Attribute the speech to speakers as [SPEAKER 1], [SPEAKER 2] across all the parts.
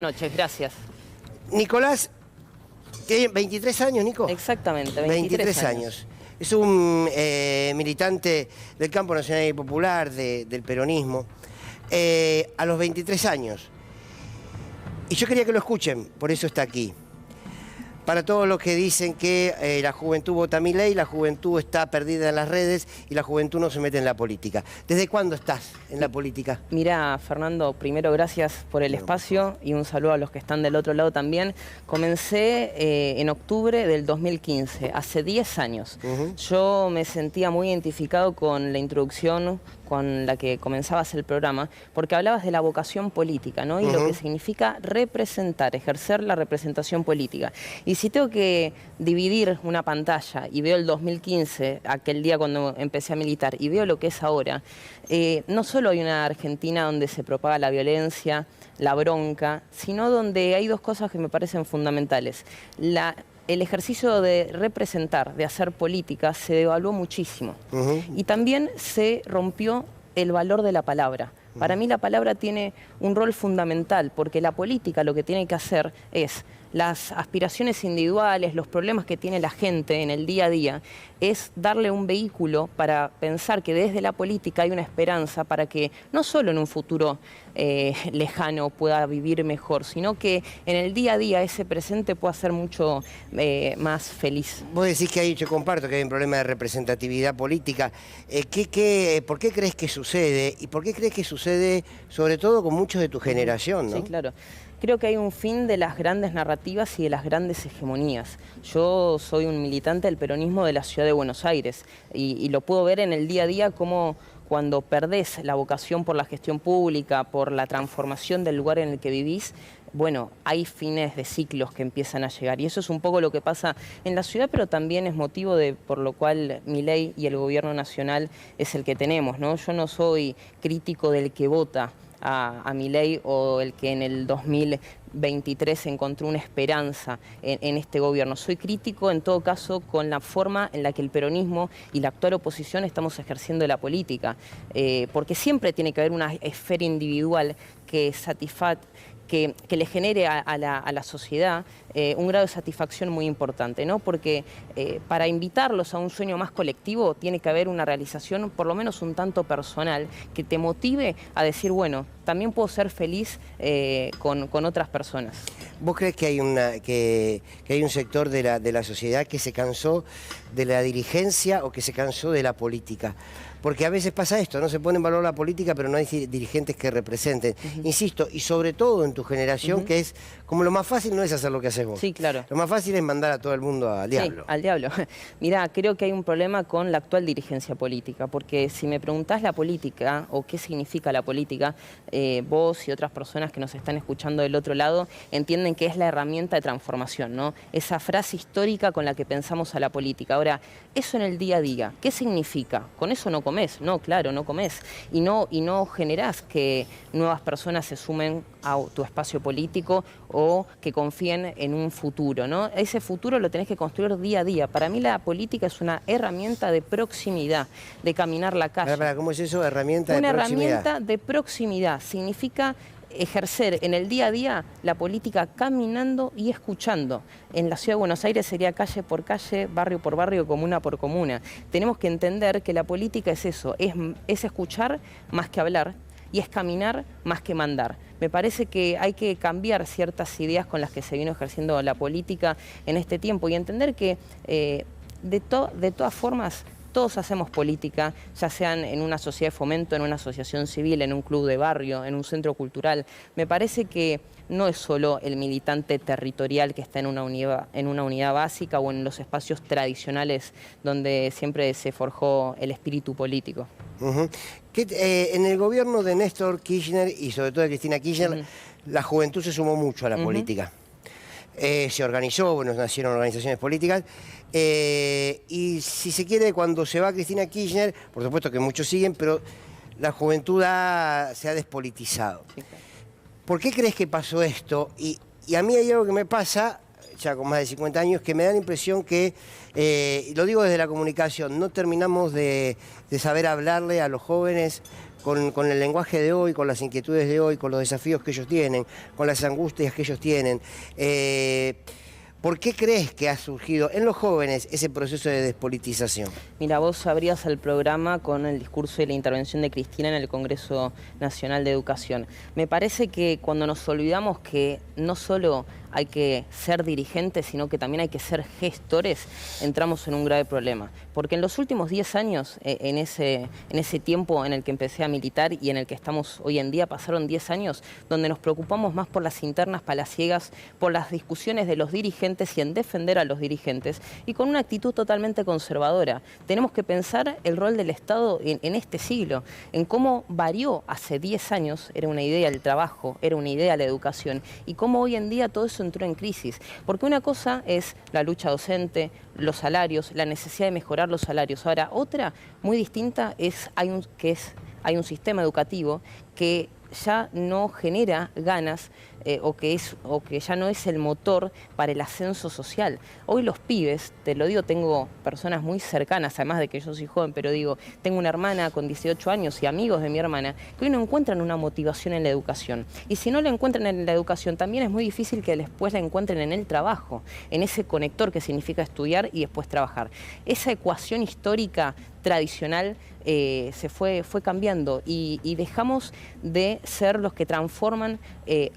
[SPEAKER 1] Noches, gracias.
[SPEAKER 2] Nicolás, tiene 23 años, Nico.
[SPEAKER 1] Exactamente,
[SPEAKER 2] 23 años. Es un militante del campo nacional y popular, del peronismo, a los 23 años. Y yo quería que lo escuchen, por eso está aquí. Para todos los que dicen que la juventud vota a Milei, la juventud está perdida en las redes y la juventud no se mete en la política. ¿Desde cuándo estás en la política?
[SPEAKER 1] Mira, Fernando, primero gracias por el espacio y un saludo a los que están del otro lado también. Comencé en octubre del 2015, hace 10 años. Yo me sentía muy identificado con la introducción con la que comenzabas el programa, porque hablabas de la vocación política, ¿no? Y lo que significa representar, ejercer la representación política. Y si tengo que dividir una pantalla y veo el 2015, aquel día cuando empecé a militar, y veo lo que es ahora, no solo hay una Argentina donde se propaga la violencia, la bronca, sino donde hay dos cosas que me parecen fundamentales. El ejercicio de representar, de hacer política, se devaluó muchísimo. Y también se rompió el valor de la palabra. Para mí la palabra tiene un rol fundamental, porque la política lo que tiene que hacer es las aspiraciones individuales, los problemas que tiene la gente en el día a día, es darle un vehículo para pensar que desde la política hay una esperanza para que no solo en un futuro lejano pueda vivir mejor, sino que en el día a día ese presente pueda ser mucho más feliz.
[SPEAKER 2] Vos decís que yo comparto que hay un problema de representatividad política. ¿Por qué crees que sucede? ¿Y por qué crees que sucede sobre todo con muchos de tu generación, ¿no?
[SPEAKER 1] Sí, claro. Creo que hay un fin de las grandes narrativas y de las grandes hegemonías. Yo soy un militante del peronismo de la ciudad de Buenos Aires y lo puedo ver en el día a día como cuando perdés la vocación por la gestión pública, por la transformación del lugar en el que vivís, bueno, hay fines de ciclos que empiezan a llegar. Y eso es un poco lo que pasa en la ciudad, pero también es motivo por lo cual Milei y el gobierno nacional es el que tenemos, ¿no? Yo no soy crítico del que vota a Milei o el que en el 2023 encontró una esperanza en este gobierno. Soy crítico en todo caso con la forma en la que el peronismo y la actual oposición estamos ejerciendo la política, porque siempre tiene que haber una esfera individual que le genere a la sociedad un grado de satisfacción muy importante, ¿no? Porque para invitarlos a un sueño más colectivo tiene que haber una realización por lo menos un tanto personal que te motive a decir, bueno, también puedo ser feliz con otras personas.
[SPEAKER 2] ¿Vos crees que hay un sector de la sociedad que se cansó de la dirigencia o que se cansó de la política? Porque a veces pasa esto, no se pone en valor la política, pero no hay dirigentes que representen. Insisto, y sobre todo en tu generación, que es como lo más fácil no es hacer lo que haces vos.
[SPEAKER 1] Sí, claro.
[SPEAKER 2] Lo más fácil es mandar a todo el mundo al diablo.
[SPEAKER 1] Sí, al diablo. Mirá, creo que hay un problema con la actual dirigencia política, porque si me preguntás la política o qué significa la política, vos y otras personas que nos están escuchando del otro lado entienden que es la herramienta de transformación, ¿no? Esa frase histórica con la que pensamos a la política. Ahora, eso en el día a día, ¿qué significa? Con eso no comés, no, claro, no comés. Y no generás que nuevas personas se sumen a tu espacio político o que confíen en un futuro, ¿no? Ese futuro lo tenés que construir día a día. Para mí la política es una herramienta de proximidad, de caminar la calle.
[SPEAKER 2] ¿Cómo es eso? ¿Herramienta de proximidad?
[SPEAKER 1] Una herramienta de proximidad. Significa ejercer en el día a día la política caminando y escuchando. En la ciudad de Buenos Aires sería calle por calle, barrio por barrio, comuna por comuna. Tenemos que entender que la política es eso, es escuchar más que hablar y es caminar más que mandar. Me parece que hay que cambiar ciertas ideas con las que se vino ejerciendo la política en este tiempo y entender que de todas formas todos hacemos política, ya sean en una sociedad de fomento, en una asociación civil, en un club de barrio, en un centro cultural. Me parece que no es solo el militante territorial que está en una unidad básica o en los espacios tradicionales donde siempre se forjó el espíritu político.
[SPEAKER 2] En el gobierno de Néstor Kirchner y sobre todo de Cristina Kirchner, la juventud se sumó mucho a la política. Se organizó, bueno, nacieron organizaciones políticas, y si se quiere, cuando se va Cristina Kirchner, por supuesto que muchos siguen, pero la juventud se ha despolitizado. Sí, claro. ¿Por qué crees que pasó esto? Y a mí hay algo que me pasa, ya con más de 50 años, que me da la impresión que, y lo digo desde la comunicación, no terminamos de saber hablarle a los jóvenes con el lenguaje de hoy, con las inquietudes de hoy, con los desafíos que ellos tienen, con las angustias que ellos tienen. ¿Por qué crees que ha surgido en los jóvenes ese proceso de despolitización?
[SPEAKER 1] Mira, vos abrías el programa con el discurso y la intervención de Cristina en el Congreso Nacional de Educación. Me parece que cuando nos olvidamos que no solo hay que ser dirigentes, sino que también hay que ser gestores, entramos en un grave problema. Porque en los últimos 10 años, en ese tiempo en el que empecé a militar y en el que estamos hoy en día, pasaron 10 años donde nos preocupamos más por las internas palaciegas, por las discusiones de los dirigentes y en defender a los dirigentes, y con una actitud totalmente conservadora. Tenemos que pensar el rol del Estado en este siglo, en cómo varió hace 10 años, era una idea el trabajo, era una idea la educación, y cómo hoy en día todo eso entró en crisis. Porque una cosa es la lucha docente, los salarios, la necesidad de mejorar los salarios. Ahora, otra muy distinta es hay un sistema educativo que ya no genera ganas o que ya no es el motor para el ascenso social. Hoy los pibes, te lo digo, tengo personas muy cercanas, además de que yo soy joven, pero digo, tengo una hermana con 18 años y amigos de mi hermana que hoy no encuentran una motivación en la educación. Y si no la encuentran en la educación, también es muy difícil que después la encuentren en el trabajo, en ese conector que significa estudiar y después trabajar. Esa ecuación histórica tradicional se fue cambiando y dejamos de ser los que transforman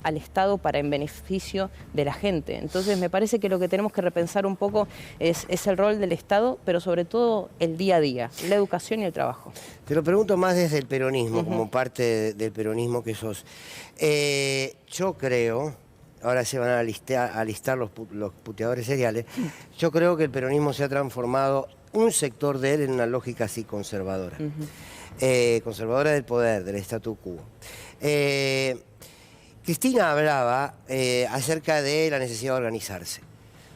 [SPEAKER 1] al Estado para en beneficio de la gente. Entonces me parece que lo que tenemos que repensar un poco es el rol del Estado, pero sobre todo el día a día, la educación y el trabajo.
[SPEAKER 2] Te lo pregunto más desde el peronismo, como parte del peronismo que sos. Yo creo, ahora se van a listar los puteadores seriales, yo creo que el peronismo se ha transformado un sector de él en una lógica así conservadora. Conservadora del poder, del statu quo. Cristina hablaba acerca de la necesidad de organizarse.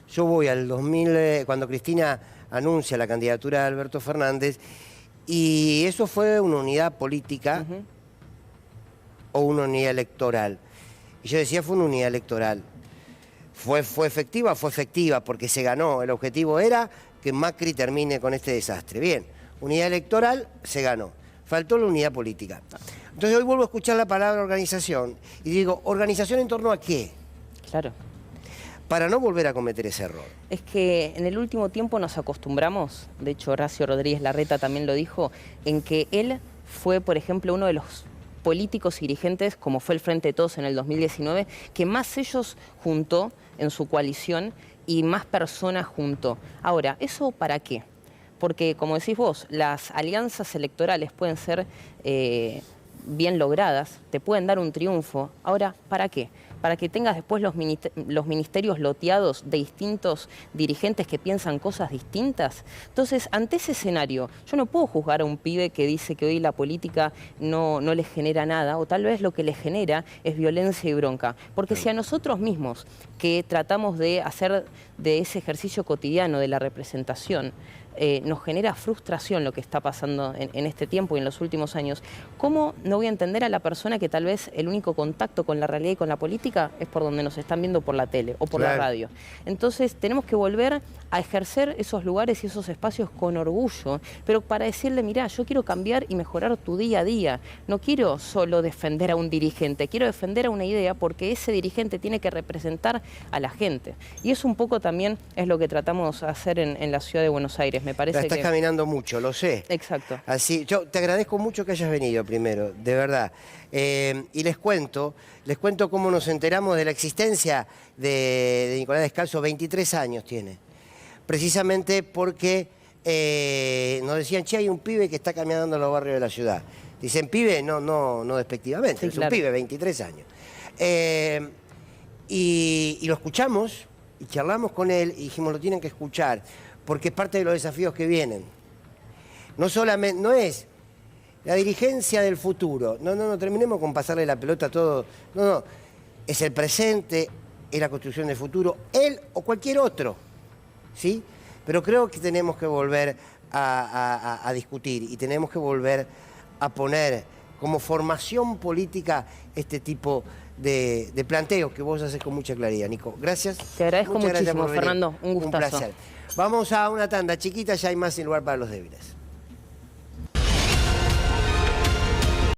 [SPEAKER 2] Yo voy al 2000, cuando Cristina anuncia la candidatura de Alberto Fernández, y eso fue una unidad política o una unidad electoral. Y yo decía, fue una unidad electoral. ¿Fue efectiva? Fue efectiva porque se ganó. El objetivo era que Macri termine con este desastre. Bien, unidad electoral se ganó. Faltó la unidad política. Entonces hoy vuelvo a escuchar la palabra organización y digo, ¿organización en torno a qué?
[SPEAKER 1] Claro.
[SPEAKER 2] Para no volver a cometer ese error.
[SPEAKER 1] Es que en el último tiempo nos acostumbramos, de hecho Horacio Rodríguez Larreta también lo dijo, en que él fue, por ejemplo, uno de los políticos y dirigentes, como fue el Frente de Todos en el 2019, que más sellos juntó en su coalición y más personas juntó. Ahora, ¿eso para qué? Porque, como decís vos, las alianzas electorales pueden ser bien logradas, te pueden dar un triunfo. Ahora, ¿para qué? Para que tengas después los ministerios loteados de distintos dirigentes que piensan cosas distintas. Entonces, ante ese escenario, yo no puedo juzgar a un pibe que dice que hoy la política no le genera nada, o tal vez lo que le genera es violencia y bronca. Porque si a nosotros mismos, que tratamos de hacer de ese ejercicio cotidiano de la representación, nos genera frustración lo que está pasando en este tiempo y en los últimos años, ¿cómo no voy a entender a la persona que tal vez el único contacto con la realidad y con la política es por donde nos están viendo por la tele o por la radio? Entonces tenemos que volver a ejercer esos lugares y esos espacios con orgullo, pero para decirle, mirá, yo quiero cambiar y mejorar tu día a día. No quiero solo defender a un dirigente, quiero defender a una idea porque ese dirigente tiene que representar a la gente. Y eso un poco también es lo que tratamos de hacer en la ciudad de Buenos Aires. Me parece
[SPEAKER 2] estás caminando mucho, lo sé.
[SPEAKER 1] Exacto.
[SPEAKER 2] Así, yo te agradezco mucho que hayas venido primero, de verdad. Y les cuento cómo nos enteramos de la existencia de Nicolás Descalzo. 23 años tiene. Precisamente porque nos decían, che, hay un pibe que está caminando en los barrios de la ciudad. Dicen, pibe, no despectivamente, sí, es claro. Un pibe, 23 años. Y lo escuchamos y charlamos con él y dijimos, lo tienen que escuchar, porque es parte de los desafíos que vienen. No solamente, no es la dirigencia del futuro, no terminemos con pasarle la pelota a todo, no, es el presente, es la construcción del futuro, él o cualquier otro, ¿sí? Pero creo que tenemos que volver a discutir y tenemos que volver a poner como formación política este tipo de planteos que vos haces con mucha claridad, Nico. Gracias.
[SPEAKER 1] Te agradezco muchísimo, Fernando. Un gustazo.
[SPEAKER 2] Un placer. Vamos a una tanda chiquita, ya hay más sin lugar para los débiles.